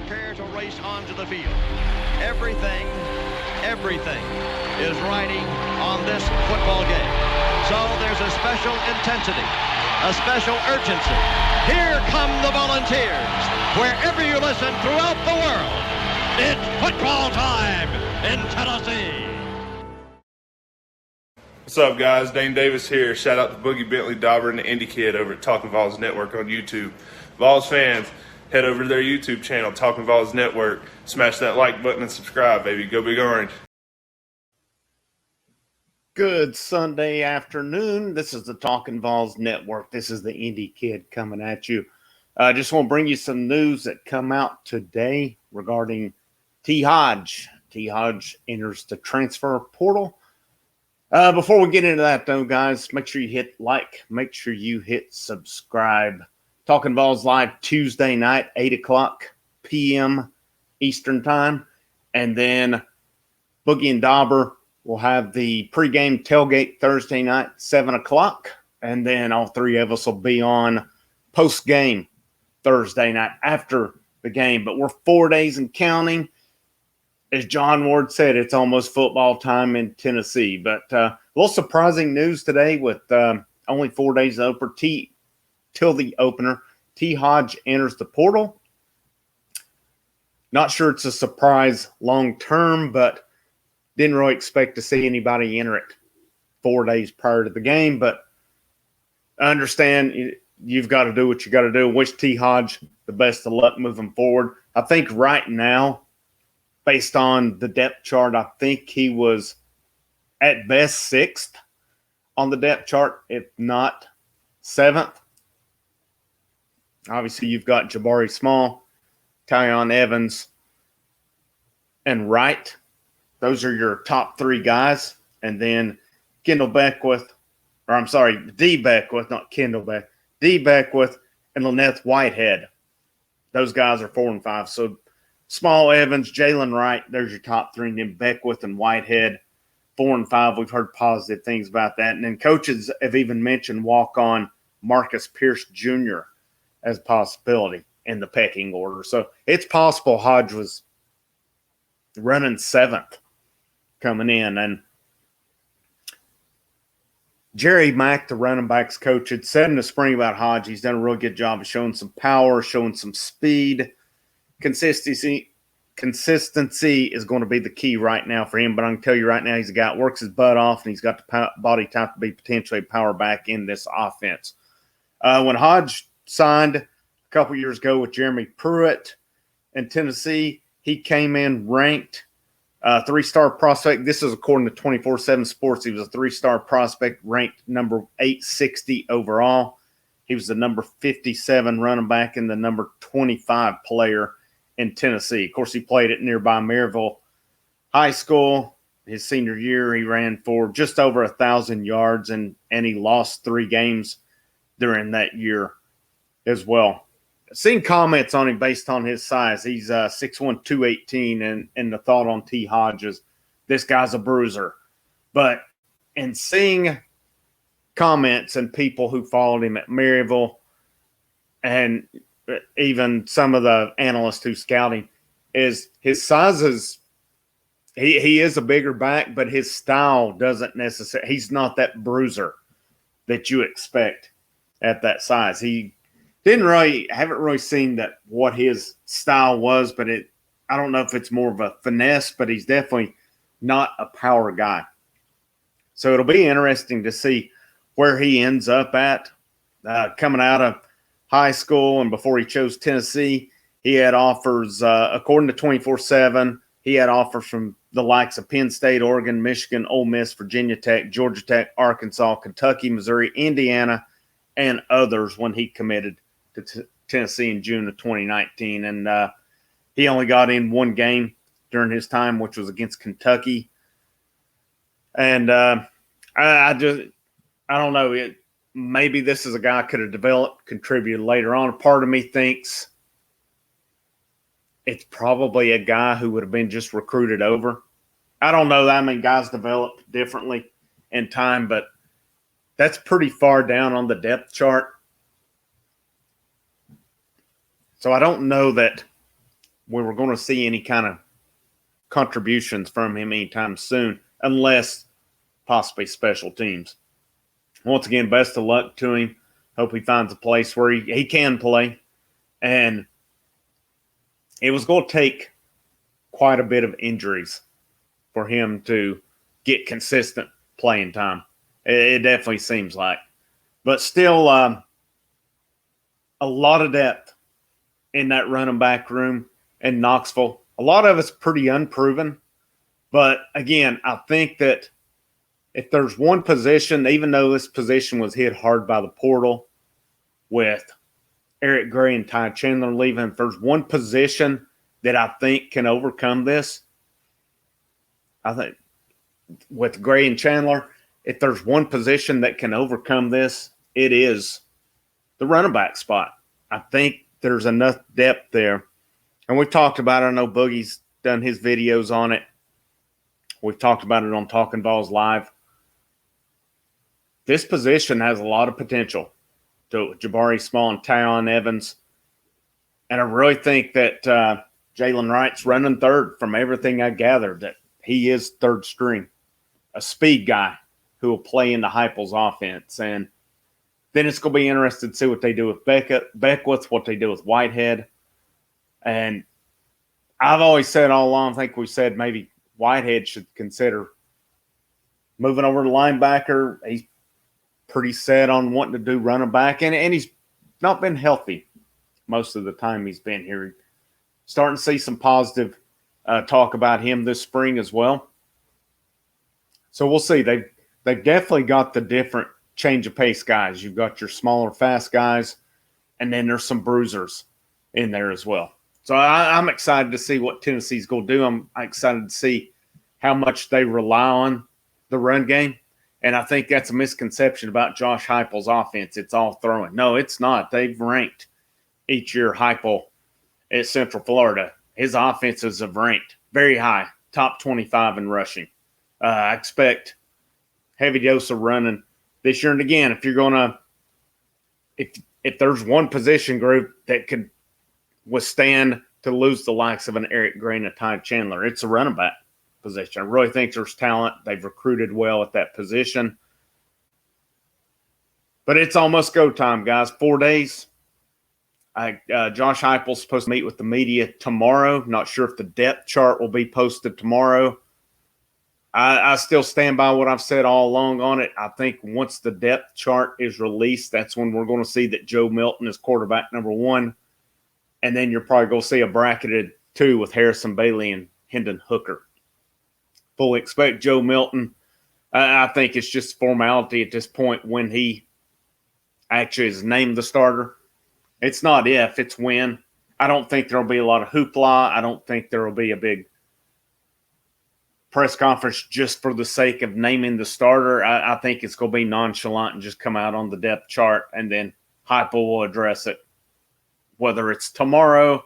prepare to race onto the field. Everything is riding on this football game. So there's a special intensity, a special urgency. Here come the Volunteers. Wherever you listen throughout the world, it's football time in Tennessee. What's up, guys? Dane Davis here. Shout out to Boogie Bentley Dauber and the Indie Kid over at Talkin VAWLS Network on YouTube. VAWLS fans, head over to their YouTube channel, Talkin VAWLS Network. Smash that like button and subscribe, baby. Go Big Orange. Good Sunday afternoon. This is the Talkin VAWLS Network. This is the Indie Kid coming at you. I just want to bring you some news that come out today regarding T. Hodge. T. Hodge enters the transfer portal. Before we get into that, though, guys, make sure you hit like. Make sure you hit subscribe. Talkin VAWLS live Tuesday night, 8 o'clock p.m. Eastern Time. And then Boogie and Dauber will have the pregame tailgate Thursday night, 7 o'clock. And then all three of us will be on post-game Thursday night after the game. But we're 4 days and counting. As John Ward said, it's almost football time in Tennessee. But a little surprising news today with only 4 days till the opener. T. Hodge enters the portal. Not sure it's a surprise long term, but didn't really expect to see anybody enter it 4 days prior to the game. But I understand you've got to do what you got to do. Wish T. Hodge the best of luck moving forward. I think right now, based on the depth chart, I think he was at best 6th on the depth chart, if not 7th. Obviously, you've got Jabari Small, Tyon Evans, and Wright. Those are your top 3 guys. And then D. Beckwith, not Kendall Beck, D. Beckwith and Lynette Whitehead. Those guys are 4 and 5. So Small, Evans, Jalen Wright, there's your top 3. And then Beckwith and Whitehead, 4 and 5. We've heard positive things about that. And then coaches have even mentioned walk-on Marcus Pierce Jr. as a possibility in the pecking order. So it's possible Hodge was running 7th coming in. And Jerry Mack, the running backs coach, had said in the spring about Hodge, he's done a real good job of showing some power, showing some speed. Consistency is going to be the key right now for him. But I can tell you right now, he's a guy that works his butt off, and he's got the body type to be potentially a power back in this offense. When Hodge signed a couple years ago with Jeremy Pruitt in Tennessee, he came in ranked 3-star prospect. This is according to 24/7 Sports. He was a 3-star prospect, ranked number 860 overall. He was the number 57 running back and the number 25 player in Tennessee. Of course, he played at nearby Maryville High School. His senior year, he ran for just over 1,000 yards, and he lost 3 games during that year as well. Seen comments on him based on his size. He's 6'1", 218, and the thought on T. Hodge is this guy's a bruiser. But in seeing comments and people who followed him at Maryville and even some of the analysts who scout him, is his size is he is a bigger back, but his style doesn't necessarily – he's not that bruiser that you expect at that size. Haven't really seen that what his style was, but I don't know if it's more of a finesse, but he's definitely not a power guy. So it'll be interesting to see where he ends up at coming out of high school. And before he chose Tennessee, he had offers, according to 24/7, he had offers from the likes of Penn State, Oregon, Michigan, Ole Miss, Virginia Tech, Georgia Tech, Arkansas, Kentucky, Missouri, Indiana, and others when he committed to Tennessee in June of 2019. And he only got in 1 game during his time, which was against Kentucky. And I don't know. Maybe this is a guy could have developed, contributed later on. Part of me thinks it's probably a guy who would have been just recruited over. I don't know. I mean, guys develop differently in time, but that's pretty far down on the depth chart. So I don't know that we were going to see any kind of contributions from him anytime soon, unless possibly special teams. Once again, best of luck to him. Hope he finds a place where he can play. And it was going to take quite a bit of injuries for him to get consistent playing time. It definitely seems like. But still, a lot of depth in that running back room in Knoxville. A lot of it's pretty unproven. But again, I think that if there's one position, even though this position was hit hard by the portal with Eric Gray and Ty Chandler leaving, if there's one position that I think can overcome this, I think with Gray and Chandler, if there's one position that can overcome this, it is the running back spot. I think there's enough depth there. And we've talked about it. I know Boogie's done his videos on it. We've talked about it on Talkin' VAWLS Live. This position has a lot of potential to Jabari Small and Tyon Evans. And I really think that Jalen Wright's running third from everything I gathered, that he is third string, a speed guy who will play in the Heupel's offense. And then it's going to be interesting to see what they do with Beckwith, what they do with Whitehead. And I've always said all along, I think we said maybe Whitehead should consider moving over to linebacker. He's pretty set on wanting to do running back, and he's not been healthy most of the time he's been here. Starting to see some positive talk about him this spring as well. So we'll see. They've definitely got the different change of pace guys. You've got your smaller, fast guys, and then there's some bruisers in there as well. So I'm excited to see what Tennessee's going to do. I'm excited to see how much they rely on the run game. And I think that's a misconception about Josh Heupel's offense. It's all throwing. No, it's not. They've ranked each year Heupel at Central Florida. His offenses have ranked very high, top 25 in rushing. I expect heavy dose of running this year. And again, if you're going to – if there's one position group that could withstand to lose the likes of an Eric Gray and a Ty Chandler, it's a running back position. I really think there's talent. They've recruited well at that position. But it's almost go time, guys. 4 days. Josh Heupel's supposed to meet with the media tomorrow. Not sure if the depth chart will be posted tomorrow. I still stand by what I've said all along on it. I think once the depth chart is released, that's when we're going to see that Joe Milton is quarterback number one. And then you're probably going to see a bracketed 2 with Harrison Bailey and Hendon Hooker. Fully expect Joe Milton. I think it's just formality at this point when he actually is named the starter. It's not if, it's when. I don't think there will be a lot of hoopla. I don't think there will be a big press conference just for the sake of naming the starter. I think it's going to be nonchalant and just come out on the depth chart, and then Heupel will address it. Whether it's tomorrow,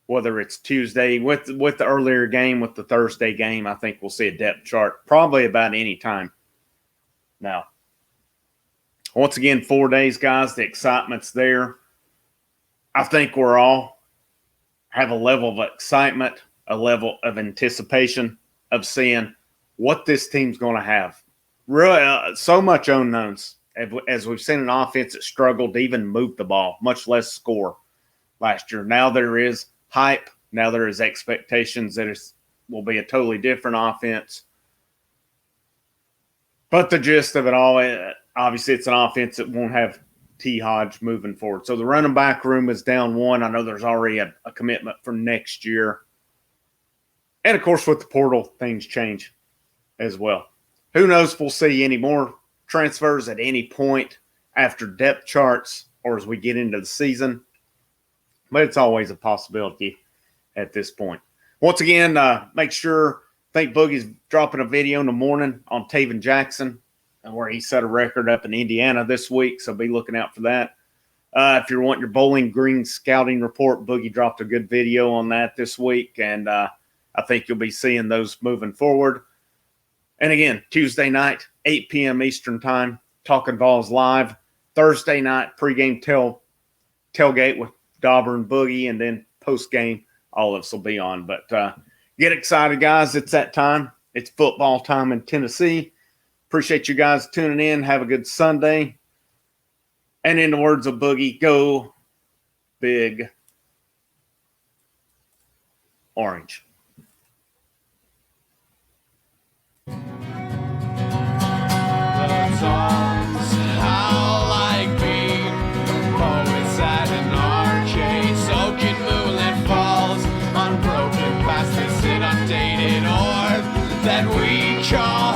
whether it's Tuesday, with the earlier game, with the Thursday game, I think we'll see a depth chart probably about any time. Now, once again, 4 days, guys. The excitement's there. I think we're all have a level of excitement, a level of anticipation of seeing what this team's going to have. Really, so much unknowns. As we've seen an offense that struggled to even move the ball, much less score last year. Now there is hype. Now there is expectations that it will be a totally different offense. But the gist of it all, obviously it's an offense that won't have T. Hodge moving forward. So the running back room is down one. I know there's already a commitment for next year. And, of course, with the portal, things change as well. Who knows if we'll see any more transfers at any point after depth charts or as we get into the season. But it's always a possibility at this point. Once again, make sure, I think Boogie's dropping a video in the morning on Taven Jackson, where he set a record up in Indiana this week, so be looking out for that. If you're wanting your Bowling Green scouting report, Boogie dropped a good video on that this week, and I think you'll be seeing those moving forward. And again, Tuesday night, 8 p.m. Eastern Time, Talkin' VAWLS Live. Thursday night, pregame tailgate with Dauber and Boogie, and then postgame all of us will be on. But get excited, guys. It's that time. It's football time in Tennessee. Appreciate you guys tuning in. Have a good Sunday. And in the words of Boogie, go Big Orange. Songs how like me, poets at an arcade, soaking moonlit falls, unbroken past this inundated orb that we call